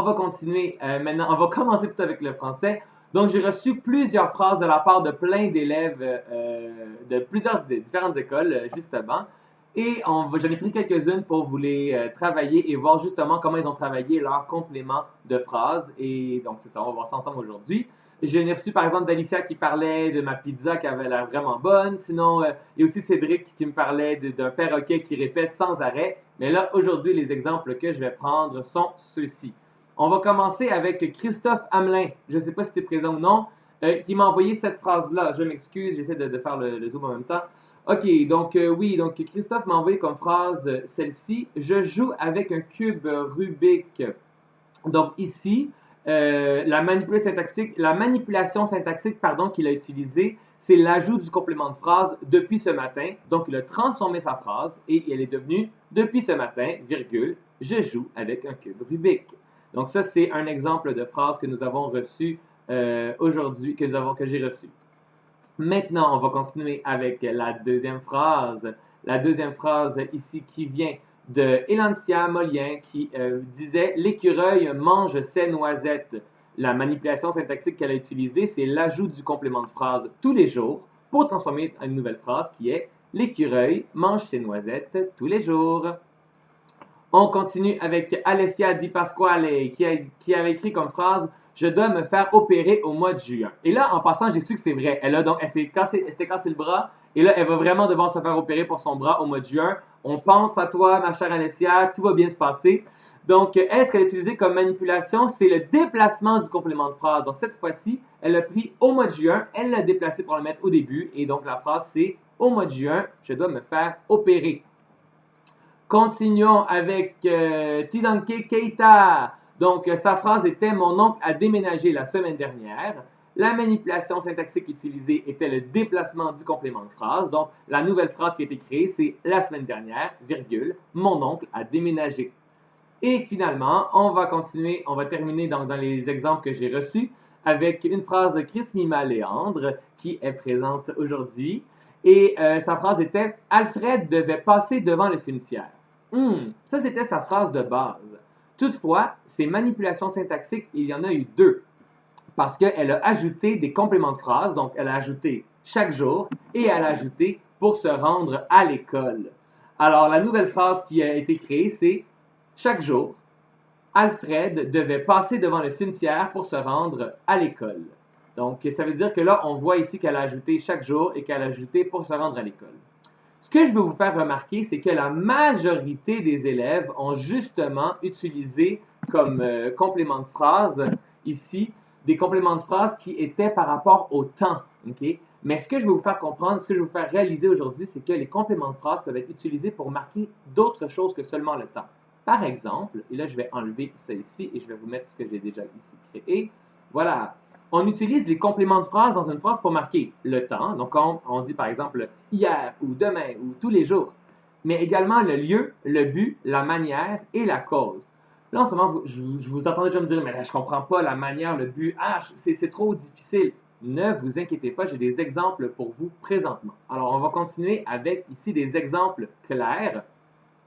On va continuer maintenant. On va commencer plutôt avec le français. Donc, j'ai reçu plusieurs phrases de la part de plein d'élèves de plusieurs différentes écoles, justement. Et j'en ai pris quelques-unes pour vous les travailler et voir justement comment ils ont travaillé leur complément de phrases. Et donc, c'est ça, on va voir ça ensemble aujourd'hui. J'en ai reçu par exemple d'Alicia qui parlait de ma pizza qui avait l'air vraiment bonne. Sinon, il y a aussi Cédric qui me parlait d'un perroquet qui répète sans arrêt. Mais là, aujourd'hui, les exemples que je vais prendre sont ceux-ci. On va commencer avec Christophe Hamelin, je ne sais pas si tu es présent ou non, qui m'a envoyé cette phrase-là. Je m'excuse, j'essaie de faire le zoom en même temps. Ok, donc oui, donc Christophe m'a envoyé comme phrase celle-ci. Je joue avec un cube Rubik. Donc ici, la manipulation syntaxique pardon, qu'il a utilisée, c'est l'ajout du complément de phrase depuis ce matin. Donc il a transformé sa phrase et elle est devenue depuis ce matin, virgule, je joue avec un cube Rubik. Donc ça, c'est un exemple de phrase que nous avons reçu aujourd'hui, que j'ai reçu. Maintenant, on va continuer avec la deuxième phrase. La deuxième phrase ici qui vient de Elancia Molien qui disait « L'écureuil mange ses noisettes ». La manipulation syntaxique qu'elle a utilisée, c'est l'ajout du complément de phrase tous les jours pour transformer une nouvelle phrase qui est « L'écureuil mange ses noisettes tous les jours ». On continue avec Alessia Di Pasquale qui avait écrit comme phrase « Je dois me faire opérer au mois de juin ». Et là, en passant, j'ai su que c'est vrai. Elle s'était cassé le bras et là, elle va vraiment devoir se faire opérer pour son bras au mois de juin. On pense à toi, ma chère Alessia, tout va bien se passer. Donc, elle, ce qu'elle a utilisé comme manipulation, c'est le déplacement du complément de phrase. Donc, cette fois-ci, elle l'a pris au mois de juin, elle l'a déplacé pour le mettre au début. Et donc, la phrase, c'est « Au mois de juin, je dois me faire opérer ». Continuons avec Tidanke Keita. Donc, sa phrase était « Mon oncle a déménagé la semaine dernière ». La manipulation syntaxique utilisée était le déplacement du complément de phrase. Donc, la nouvelle phrase qui a été créée, c'est « La semaine dernière, virgule, mon oncle a déménagé ». Et finalement, on va continuer, on va terminer dans les exemples que j'ai reçus avec une phrase de Chris Mima Léandre qui est présente aujourd'hui. Et sa phrase était « Alfred devait passer devant le cimetière ». Ça, c'était sa phrase de base. Toutefois, ces manipulations syntaxiques, il y en a eu deux. Parce qu'elle a ajouté des compléments de phrase, donc elle a ajouté chaque jour et elle a ajouté pour se rendre à l'école. Alors, la nouvelle phrase qui a été créée, c'est chaque jour, Alfred devait passer devant le cimetière pour se rendre à l'école. Donc, ça veut dire que là, on voit ici qu'elle a ajouté chaque jour et qu'elle a ajouté pour se rendre à l'école. Ce que je veux vous faire remarquer, c'est que la majorité des élèves ont justement utilisé comme complément de phrase ici des compléments de phrase qui étaient par rapport au temps. Okay? Mais ce que je veux vous faire comprendre, ce que je veux vous faire réaliser aujourd'hui, c'est que les compléments de phrase peuvent être utilisés pour marquer d'autres choses que seulement le temps. Par exemple, et là je vais enlever ça ici et je vais vous mettre ce que j'ai déjà ici créé. Voilà. On utilise les compléments de phrase dans une phrase pour marquer le temps. Donc, on dit par exemple hier ou demain ou tous les jours. Mais également le lieu, le but, la manière et la cause. Là, en ce moment, je vous entends déjà me dire, mais là, je comprends pas la manière, le but. Ah, c'est trop difficile. Ne vous inquiétez pas, j'ai des exemples pour vous présentement. Alors, on va continuer avec ici des exemples clairs.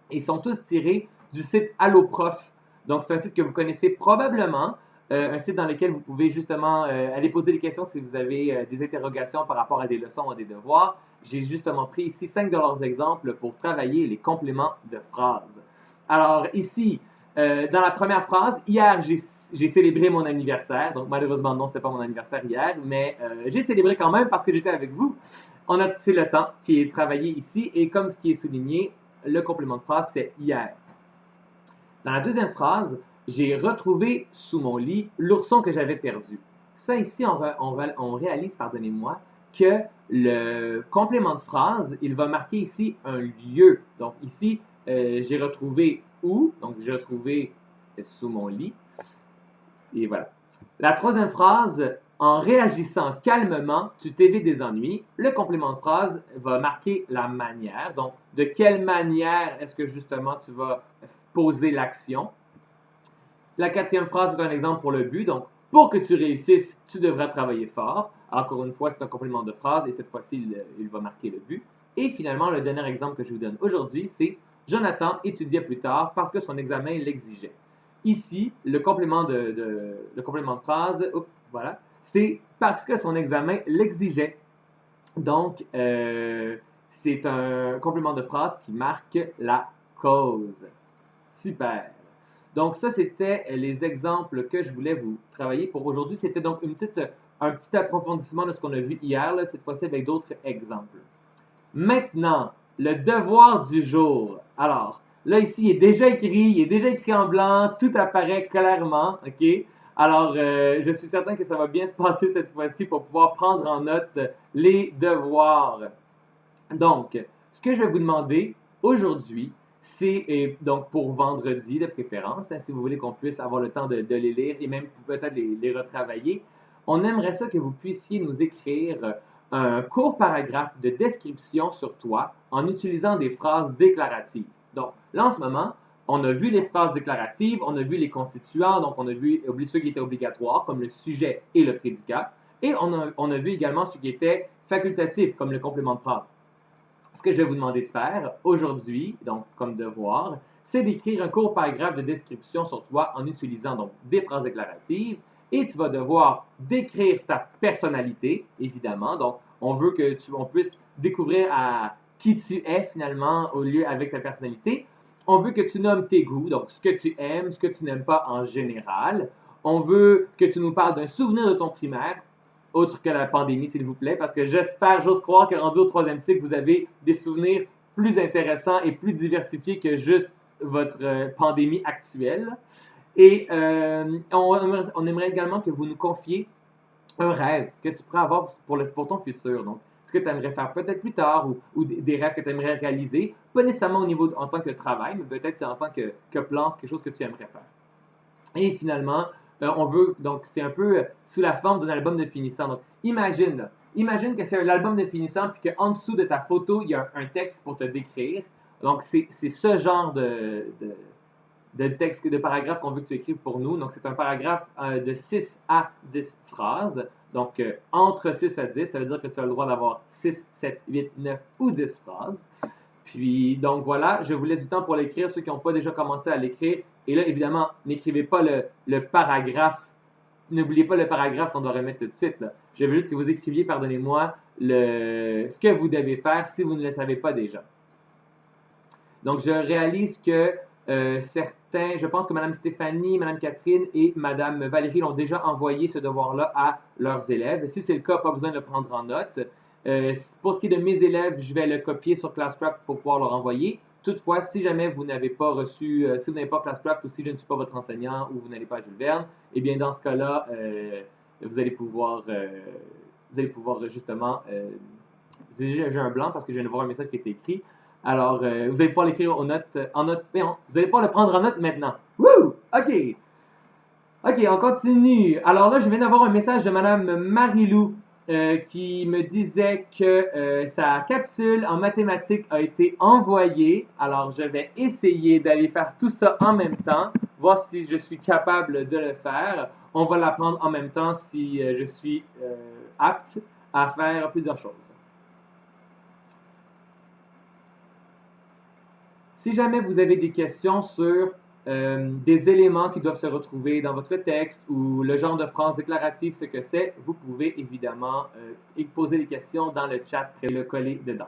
Ils sont tous tirés du site Alloprof. Donc, c'est un site que vous connaissez probablement, un site dans lequel vous pouvez justement aller poser des questions si vous avez des interrogations par rapport à des leçons ou à des devoirs. J'ai justement pris ici 5 de leurs exemples pour travailler les compléments de phrases. Alors, ici, dans la première phrase, hier, j'ai célébré mon anniversaire. Donc, malheureusement, non, ce n'était pas mon anniversaire hier, mais j'ai célébré quand même parce que j'étais avec vous. C'est le temps qui est travaillé ici et comme ce qui est souligné, le complément de phrase, c'est hier. Dans la deuxième phrase, j'ai retrouvé sous mon lit l'ourson que j'avais perdu. Ça ici, on réalise, pardonnez-moi, que le complément de phrase, il va marquer ici un lieu. Donc ici, j'ai retrouvé où? Donc j'ai retrouvé sous mon lit. Et voilà. La troisième phrase, en réagissant calmement, tu t'évites des ennuis. Le complément de phrase va marquer la manière. Donc, de quelle manière est-ce que justement tu vas poser l'action? La quatrième phrase est un exemple pour le but. Donc, pour que tu réussisses, tu devras travailler fort. Encore une fois, c'est un complément de phrase et cette fois-ci, il va marquer le but. Et finalement, le dernier exemple que je vous donne aujourd'hui, c'est Jonathan étudiait plus tard parce que son examen l'exigeait. ici, le complément le complément de phrase, voilà, c'est parce que son examen l'exigeait. Donc, c'est un complément de phrase qui marque la cause. Super. Donc, ça, c'était les exemples que je voulais vous travailler pour aujourd'hui. C'était donc un petit approfondissement de ce qu'on a vu hier, là, cette fois-ci avec d'autres exemples. Maintenant, le devoir du jour. Alors, là, ici, il est déjà écrit en blanc, tout apparaît clairement, OK? Alors, je suis certain que ça va bien se passer cette fois-ci pour pouvoir prendre en note les devoirs. Donc, ce que je vais vous demander aujourd'hui, c'est donc pour vendredi de préférence, hein, si vous voulez qu'on puisse avoir le temps de les lire et même peut-être les retravailler, on aimerait ça que vous puissiez nous écrire un court paragraphe de description sur toi en utilisant des phrases déclaratives. Donc, là en ce moment, on a vu les phrases déclaratives, on a vu les constituants, donc on a vu ceux qui étaient obligatoires, comme le sujet et le prédicat, et on a vu également ceux qui étaient facultatifs, comme le complément de phrase. Ce que je vais vous demander de faire aujourd'hui, donc comme devoir, c'est d'écrire un court paragraphe de description sur toi en utilisant donc des phrases déclaratives et tu vas devoir décrire ta personnalité, évidemment. Donc, on veut que on puisse découvrir à qui tu es finalement au lieu avec ta personnalité. On veut que tu nommes tes goûts, donc ce que tu aimes, ce que tu n'aimes pas en général. On veut que tu nous parles d'un souvenir de ton primaire, autre que la pandémie, s'il vous plaît, parce que j'ose croire que rendu au 3e cycle, vous avez des souvenirs plus intéressants et plus diversifiés que juste votre pandémie actuelle. Et on aimerait également que vous nous confiez un rêve que tu pourrais avoir pour ton futur. Donc, ce que tu aimerais faire peut-être plus tard ou des rêves que tu aimerais réaliser, pas nécessairement au niveau en tant que travail, mais peut-être c'est en tant que plan, quelque chose que tu aimerais faire. Et finalement, on veut, donc c'est un peu sous la forme d'un album de finissant. Donc, imagine que c'est un album de finissant, puis qu'en dessous de ta photo, il y a un texte pour te décrire. Donc, c'est ce genre de texte, de paragraphe qu'on veut que tu écrives pour nous. Donc, c'est un paragraphe de 6 à 10 phrases. Donc, entre 6 à 10, ça veut dire que tu as le droit d'avoir 6, 7, 8, 9 ou 10 phrases. Puis, donc voilà, je vous laisse du temps pour l'écrire, ceux qui n'ont pas déjà commencé à l'écrire. Et là, évidemment, n'écrivez pas le paragraphe. N'oubliez pas le paragraphe qu'on doit remettre tout de suite. Là. Je veux juste que vous écriviez, pardonnez-moi, ce que vous devez faire si vous ne le savez pas déjà. Donc, je réalise que certains, je pense que Mme Stéphanie, Mme Catherine et Mme Valérie l'ont déjà envoyé ce devoir-là à leurs élèves. Si c'est le cas, pas besoin de le prendre en note. Pour ce qui est de mes élèves, je vais le copier sur ClassCraft pour pouvoir leur envoyer. Toutefois, si jamais vous n'avez pas reçu, si vous n'avez pas ClassCraft ou si je ne suis pas votre enseignant ou vous n'allez pas à Jules Verne, eh bien dans ce cas-là, vous allez pouvoir justement, j'ai un blanc parce que je viens de voir un message qui a été écrit. Alors, vous allez pouvoir l'écrire en note, vous allez pouvoir le prendre en note maintenant. Wouh! OK. OK, on continue. Alors là, je viens d'avoir un message de Mme Marilou qui me disait que sa capsule en mathématiques a été envoyée. Alors, je vais essayer d'aller faire tout ça en même temps, voir si je suis capable de le faire. On va l'apprendre en même temps si je suis apte à faire plusieurs choses. Si jamais vous avez des questions sur des éléments qui doivent se retrouver dans votre texte ou le genre de phrase déclarative, ce que c'est, vous pouvez évidemment poser des questions dans le chat et le coller dedans.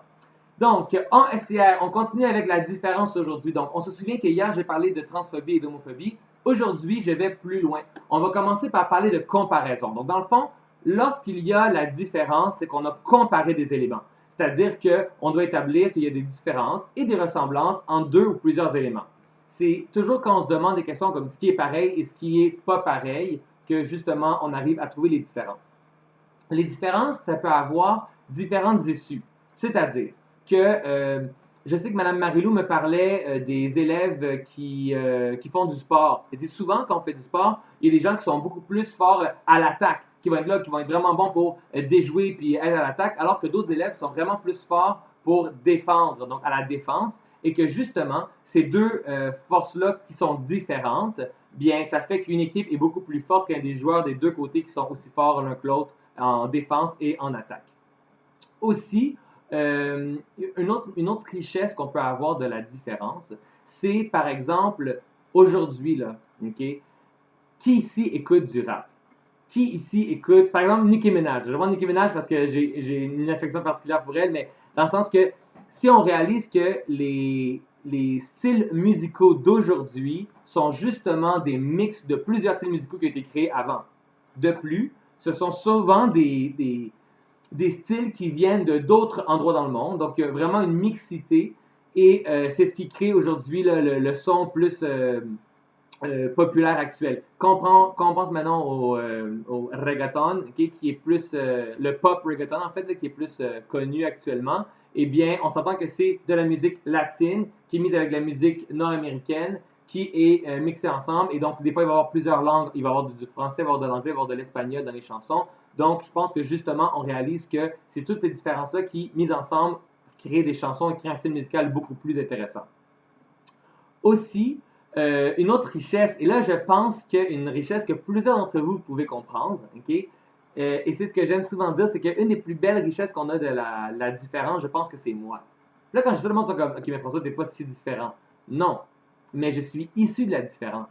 Donc, en SCR, on continue avec la différence aujourd'hui. Donc, on se souvient que hier, j'ai parlé de transphobie et d'homophobie. Aujourd'hui, je vais plus loin. On va commencer par parler de comparaison. Donc, dans le fond, lorsqu'il y a la différence, c'est qu'on a comparé des éléments. C'est-à-dire qu'on doit établir qu'il y a des différences et des ressemblances entre deux ou plusieurs éléments. C'est toujours quand on se demande des questions comme ce qui est pareil et ce qui est pas pareil que justement on arrive à trouver les différences. Les différences, ça peut avoir différentes issues. C'est-à-dire que je sais que Mme Marilou me parlait des élèves qui font du sport. Et souvent, quand on fait du sport, il y a des gens qui sont beaucoup plus forts à l'attaque, qui vont être là, qui vont être vraiment bons pour déjouer puis être à l'attaque, alors que d'autres élèves sont vraiment plus forts pour défendre, donc à la défense, et que justement, ces deux forces-là qui sont différentes, bien, ça fait qu'une équipe est beaucoup plus forte qu'un des joueurs des deux côtés qui sont aussi forts l'un que l'autre en défense et en attaque. Aussi, une autre richesse qu'on peut avoir de la différence, c'est par exemple aujourd'hui, là, OK, qui ici écoute du rap? Qui ici écoute, par exemple, Nicki Minaj? Je vais prendre Nicki Minaj parce que j'ai une affection particulière pour elle, mais dans le sens que si on réalise que les styles musicaux d'aujourd'hui sont justement des mix de plusieurs styles musicaux qui ont été créés avant. De plus, ce sont souvent des styles qui viennent de d'autres endroits dans le monde. Donc, il y a vraiment une mixité et c'est ce qui crée aujourd'hui le son plus populaire actuel. Quand on pense maintenant au reggaeton, okay, qui est plus le pop reggaeton en fait, là, qui est plus connu actuellement, eh bien, on s'entend que c'est de la musique latine qui est mise avec de la musique nord-américaine qui est mixée ensemble. Et donc, des fois, il va y avoir plusieurs langues. Il va y avoir du français, il va y avoir de l'anglais, il va y avoir de l'espagnol dans les chansons. Donc, je pense que justement, on réalise que c'est toutes ces différences-là qui, mises ensemble, créent des chansons et créent un style musical beaucoup plus intéressant. Aussi, une autre richesse, et là je pense qu'une richesse que plusieurs d'entre vous pouvez comprendre, ok? Et c'est ce que j'aime souvent dire, c'est qu'une des plus belles richesses qu'on a de la différence, je pense que c'est moi. Là, quand je dis tout le monde, comme, ok, mais François, t'es pas si différent. Non, mais je suis issu de la différence.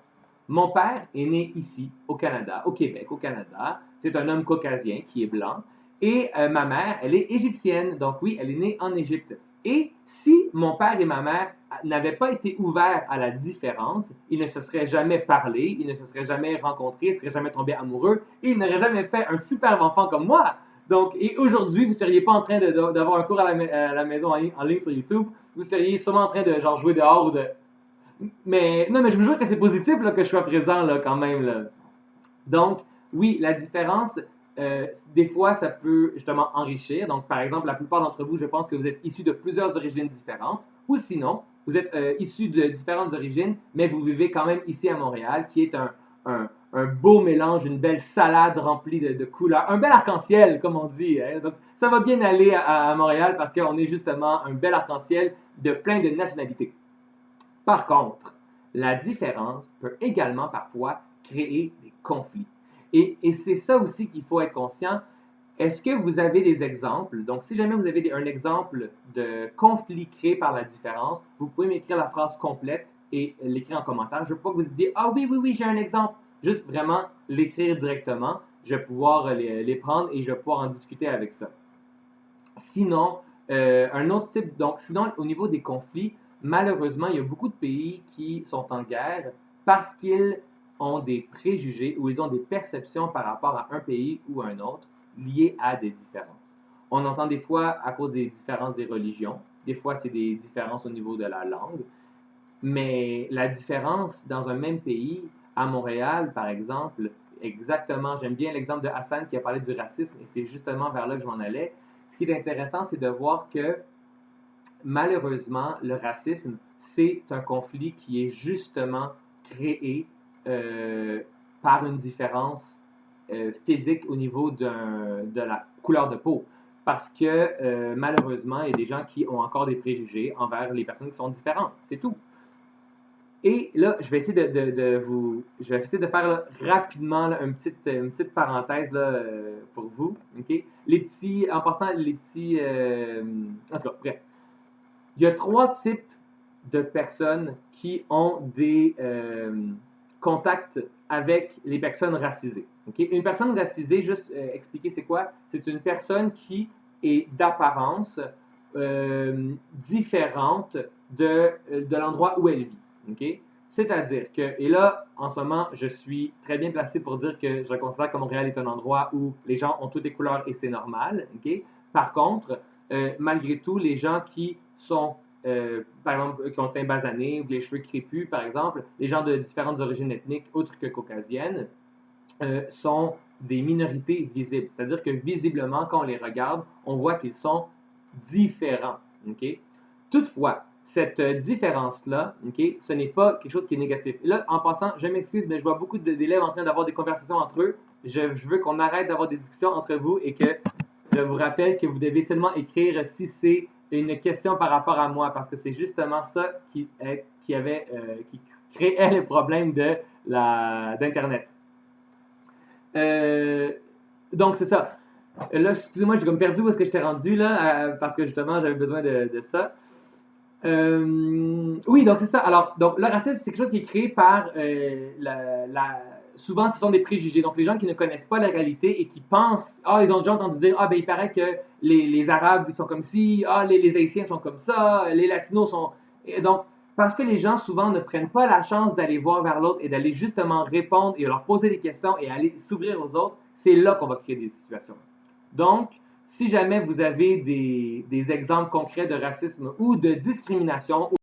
Mon père est né ici, au Canada, au Québec, au Canada. C'est un homme caucasien qui est blanc. Et ma mère, elle est égyptienne. Donc oui, elle est née en Égypte. Et si mon père et ma mère n'avaient pas été ouverts à la différence, ils ne se seraient jamais parlé, ils ne se seraient jamais rencontrés, ils ne seraient jamais tombés amoureux et ils n'auraient jamais fait un superbe enfant comme moi. Donc, et aujourd'hui, vous ne seriez pas en train d'avoir un cours à la maison en ligne sur YouTube, vous seriez sûrement en train de genre jouer dehors ou de... Mais non, mais je vous jure que c'est positif là, que je sois présent là, quand même. Là. Donc, oui, la différence, des fois, ça peut justement enrichir. Donc, par exemple, la plupart d'entre vous, je pense que vous êtes issus de plusieurs origines différentes. Ou sinon, vous êtes issus de différentes origines, mais vous vivez quand même ici à Montréal, qui est un beau mélange, une belle salade remplie de couleurs, un bel arc-en-ciel, comme on dit. Hein? Donc, ça va bien aller à Montréal parce qu'on est justement un bel arc-en-ciel de plein de nationalités. Par contre, la différence peut également parfois créer des conflits. Et c'est ça aussi qu'il faut être conscient. Est-ce que vous avez des exemples? Donc, si jamais vous avez un exemple de conflit créé par la différence, vous pouvez m'écrire la phrase complète et l'écrire en commentaire. Je ne veux pas que vous disiez « Ah oui, oui, oui, j'ai un exemple ». Juste vraiment l'écrire directement. Je vais pouvoir les prendre et je vais pouvoir en discuter avec ça. Sinon, un autre type... Donc, sinon, au niveau des conflits, malheureusement, il y a beaucoup de pays qui sont en guerre parce qu'ils ont des préjugés ou ils ont des perceptions par rapport à un pays ou à un autre liées à des différences. On entend des fois à cause des différences des religions, des fois c'est des différences au niveau de la langue, mais la différence dans un même pays, à Montréal par exemple, exactement, j'aime bien l'exemple de Hassan qui a parlé du racisme et c'est justement vers là que je m'en allais. Ce qui est intéressant, c'est de voir que malheureusement, le racisme, c'est un conflit qui est justement créé par une différence physique au niveau de la couleur de peau. Parce que malheureusement, il y a des gens qui ont encore des préjugés envers les personnes qui sont différentes. C'est tout. Et là, je vais essayer je vais essayer de faire là, rapidement là, une petite parenthèse là, pour vous. Okay? En passant, en tout cas, bref. Il y a 3 types de personnes qui ont des contacts avec les personnes racisées. Okay? Une personne racisée, juste expliquer c'est quoi? C'est une personne qui est d'apparence différente de l'endroit où elle vit. Okay? C'est-à-dire que, et là, en ce moment, je suis très bien placé pour dire que je considère que Montréal est un endroit où les gens ont toutes les couleurs et c'est normal. Okay? Par contre, malgré tout, les gens qui sont, par exemple, qui ont le teint basané ou les cheveux crépus, par exemple, les gens de différentes origines ethniques, autres que caucasiennes, sont des minorités visibles. C'est-à-dire que visiblement, quand on les regarde, on voit qu'ils sont différents. Okay? Toutefois, cette différence-là, okay, ce n'est pas quelque chose qui est négatif. Et là, en passant, je m'excuse, mais je vois beaucoup d'élèves en train d'avoir des conversations entre eux. Je veux qu'on arrête d'avoir des discussions entre vous et que je vous rappelle que vous devez seulement écrire si c'est une question par rapport à moi, parce que c'est justement ça qui créait les problèmes d'Internet. Donc, c'est ça. Là, excusez-moi, j'ai comme perdu où est-ce que j'étais rendu, là, parce que justement, j'avais besoin de ça. Oui, donc c'est ça. Alors, donc, le racisme, c'est quelque chose qui est créé par souvent, ce sont des préjugés. Donc, les gens qui ne connaissent pas la réalité et qui pensent, ah, ils ont déjà entendu dire, ah, ben, il paraît que les Arabes, ils sont comme ci, ah, les Haïtiens sont comme ça, les Latinos sont. Et donc, parce que les gens, souvent, ne prennent pas la chance d'aller voir vers l'autre et d'aller justement répondre et leur poser des questions et aller s'ouvrir aux autres, c'est là qu'on va créer des situations. Donc, si jamais vous avez des exemples concrets de racisme ou de discrimination,